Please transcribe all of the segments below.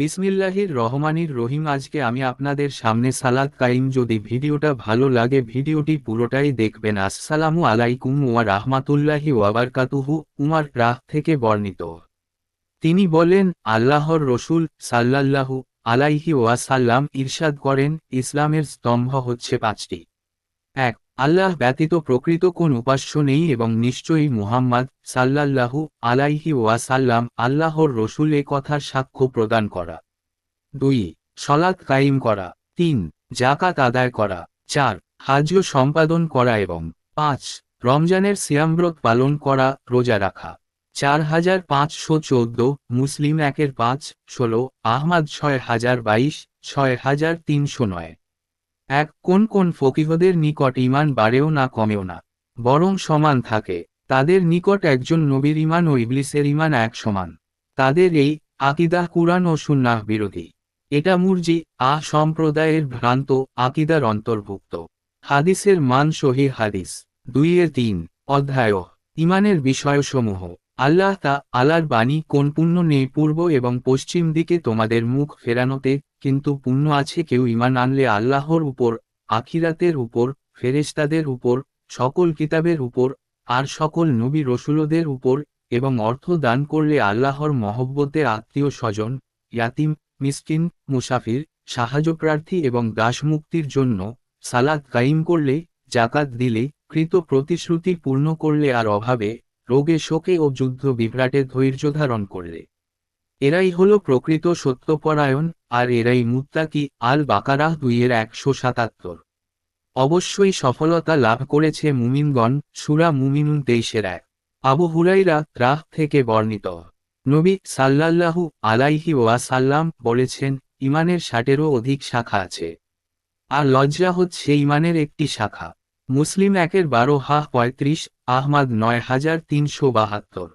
বিসমিল্লাহির রহমানির রহিম। আজকে আমি আপনাদের সামনে সালাত কায়েম। যদি ভিডিওটা ভালো লাগে ভিডিওটি পুরোটাই দেখবেন। আসসালামু আলাইকুম ওয়া রাহমাতুল্লাহি ওয়া বারাকাতুহু। উমার রাহ থেকে বর্ণিত, তিনি বলেন, আল্লাহর রসূল সাল্লাল্লাহু আলাইহি ওয়াসাল্লাম ইরশাদ করেন, ইসলামের স্তম্ভ হচ্ছে পাঁচটি। ১. আল্লাহ ব্যতীত প্রকৃত কোন উপাস্য নেই এবং নিশ্চয়ই মুহাম্মদ সাল্লাল্লাহু আলাইহি ওয়াসাল্লাম আল্লাহর রসূল এ কথার সাক্ষ্য প্রদান করা। ২. সলাত কায়েম করা। ৩. যাকাত আদায় করা। ৪. হাজ্জ সম্পাদন করা এবং ৫. রমজানের সিয়ামব্রত পালন করা, রোজা রাখা। 4514, মুসলিম 1-5-16, আহমাদ 6022, 6309। ১. কোন কোন ফকিহদের নিকট ঈমান বাড়েও না কমেও না, বরং সমান থাকে। তাদের নিকট একজন নবীর ঈমান ও ইবলিসের ঈমান এক সমান। তাদের এই আকীদাহ কুরআন ও সুন্নাহ বিরোধী। এটা সম্প্রদায়ের ভ্রান্ত আকীদার অন্তর্ভুক্ত। হাদিসের মান সহিহ হাদিস 2-3 অধ্যায় ঈমানের বিষয়সমূহ। আল্লাহ আলার বাণী, কোন পুণ্য নেই পূর্ব এবং পশ্চিম দিকে তোমাদের মুখ ফেরানোতে, কিন্তু পুণ্য আছে কেউ ঈমান আনলে আল্লাহর উপর, আখিরাতের উপর, ফেরেশতাদের উপর, সকল কিতাবের উপর, আর সকল নবী রসুলদের উপর, এবং অর্থ দান করলে আল্লাহর মহব্বতে আত্মীয় স্বজন, ইয়াতিম, মিসকিন, মুসাফির, সাহায্যপ্রার্থী এবং দাসমুক্তির জন্য, সালাত কায়েম করলে, যাকাত দিলে, কৃত প্রতিশ্রুতি পূর্ণ করলে, আর অভাবে, রোগে শোকে ও যুদ্ধ বিভ্রাটে ধৈর্য ধারণ করলে। এরাই হলো প্রকৃত সত্যপরায়ণ, আর এরাই মুত্তাকি। আল বাকারাহ 2-177। অবশ্যই সফলতা লাভ করেছে মুমিনগণ। সূরা মুমিনুন 23-1। আবু হুরাইরা রাহ থেকে বর্ণিত, নবী সাল্লাল্লাহু আলাইহি ওয়াসাল্লাম বলেছেন, ঈমানের 60-এরও অধিক শাখা আছে, আর লজ্জা হচ্ছে ঈমানের একটি শাখা। মুসলিম 1-12-35, আহমাদ 9372।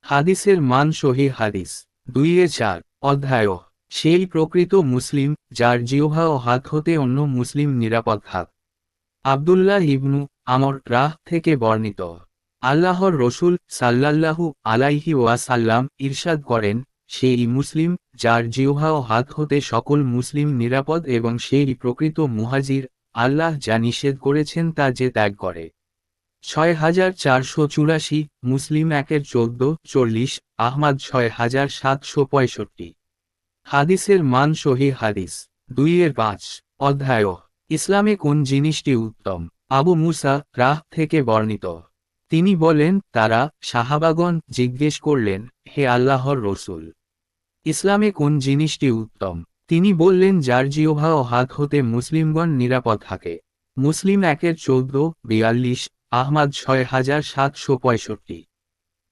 হাদিসের মান সহিহ হাদিস 2-4 অধ্যায় সেই প্রকৃত মুসলিম, যার জিহ্বা ও হাত হতে অন্য মুসলিম নিরাপদ থাক। আব্দুল্লাহ ইবনু আমর রাহ থেকে বর্ণিত, আল্লাহর রসূল সাল্লাল্লাহু আলাইহি ওয়াসাল্লাম ইরশাদ করেন, সেই মুসলিম, যার জিহ্বা ও হাত হতে সকল মুসলিম নিরাপদ, এবং সেই প্রকৃত মুহাজির, আল্লাহ যা নিষেধ করেছেন তা যে ত্যাগ করে। 6484, মুসলিম 1-14-40, আহমাদ 6765। হাদিসের মান সহিহ হাদিস 2-5 অধ্যায় ইসলামে কোন জিনিসটি উত্তম। আবু মুসা রাহ থেকে বর্ণিত, তিনি বলেন, তারা সাহাবাগণ জিজ্ঞেস করলেন, হে আল্লাহর রসূল, ইসলামে কোন জিনিসটি উত্তম? তিনি বললেন, যার জিহ্বা ও হাত হতে মুসলিমগণ নিরাপদ থাকে। মুসলিম 1-14-42, আহমাদ 6765।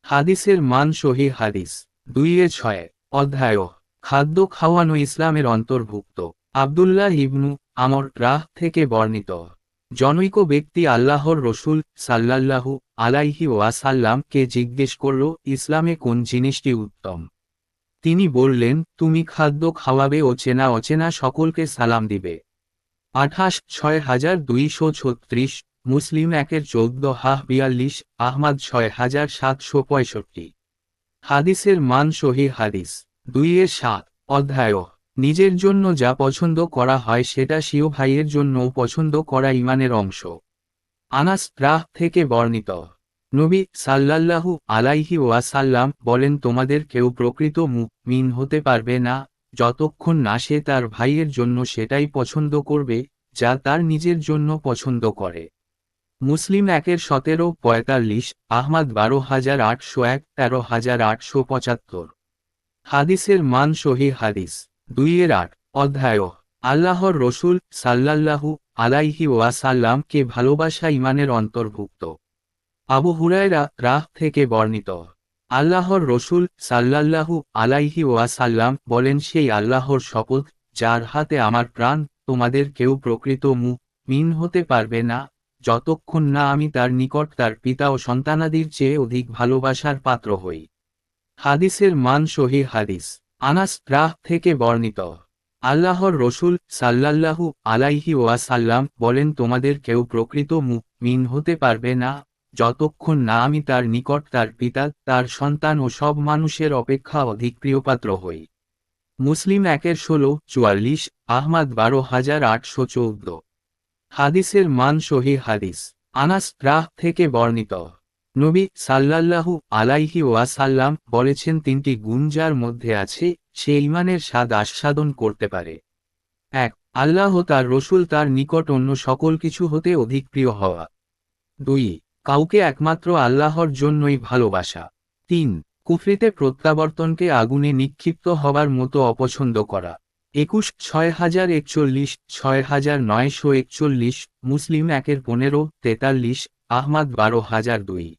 হাদিসের মান সহিহ হাদিস 2-6 অধ্যায় খাদ্য খাওয়ানো ইসলামের অন্তর্ভুক্ত। আব্দুল্লাহ ইবনু আমর রাহ থেকে বর্ণিত, জনৈক ব্যক্তি আল্লাহর রসূল সাল্লাল্লাহু আলাইহি ওয়াসাল্লামকে জিজ্ঞেস করল, ইসলামে কোন জিনিসটি উত্তম? তিনি বললেন, তুমি খাদ্য খাওয়াবে ও চেনা অচেনা সকলকে সালাম দিবে। 6236, মুসলিম 1-14-42, আহমাদ 6765। হাদিসের মান সহিহ হাদিস 2-7 অধ্যায় নিজের জন্য যা পছন্দ করা হয় সেটা স্বীয় ভাইয়ের জন্যও পছন্দ করা ঈমানের অংশ। আনাস রাহ থেকে বর্ণিত, নবী সাল্লাল্লাহু আলাইহি ওয়াসাল্লাম বলেন, তোমাদের কেউ প্রকৃত মুমিন হতে পারবে না যতক্ষণ না সে তার ভাইয়ের জন্য সেটাই পছন্দ করবে যা তার নিজের জন্য পছন্দ করে। মুসলিম 1-17-45, আহমাদ 12801, 13875। হাদিসের মান সহিহ হাদিস 2-8 অধ্যায় আল্লাহর রসূল সাল্লাল্লাহু আলাইহি ওয়াসাল্লামকে ভালোবাসা ঈমানের অন্তর্ভুক্ত। আবু হুরায়রা রাহ থেকে বর্ণিত, আল্লাহর রসূল সাল্লাল্লাহু আলাইহি ওয়াসাল্লাম বলেন, সেই আল্লাহর শপথ, যার হাতে আমার প্রাণ, তোমাদের কেউ প্রকৃত মুমিন হতে পারবে না যতক্ষণ না আমি তার নিকট তার পিতা ও সন্তানাদির চেয়ে অধিক ভালোবাসার পাত্র হই। হাদিসের মান সহিহ হাদিস আনাস রাহ থেকে বর্ণিত, আল্লাহর রসূল সাল্লাল্লাহু আলাইহি ওয়াসাল্লাম বলেন, তোমাদের কেউ প্রকৃত মুমিন হতে পারবে না যতক্ষণ না আমি তার নিকট তার পিতা, তার সন্তান ও সব মানুষের অপেক্ষা অধিক প্রিয়পাত্র হই। মুসলিম 1-16-44, আহমাদ 12814। হাদিসের মান সহিহ হাদিস। আনাস রাহ থেকে বর্ণিত, নবী সাল্লাল্লাহু আলাইহি ওয়াসাল্লাম বলেছেন, তিনটি গুণ যার মধ্যে আছে সে ঈমানের স্বাদ আস্বাদন করতে পারে। 1. আল্লাহ তার রসূল তার নিকট অন্য সকল কিছু হতে অধিক প্রিয় হওয়া। 2. কাউকে একমাত্র আল্লাহর জন্যই ভালোবাসা। 3. কুফরিতে প্রত্যাবর্তনকে আগুনে নিক্ষিপ্ত হবার মতো অপছন্দ করা। 21-6041, 6941, মুসলিম 1-15-43, আহমাদ 12002।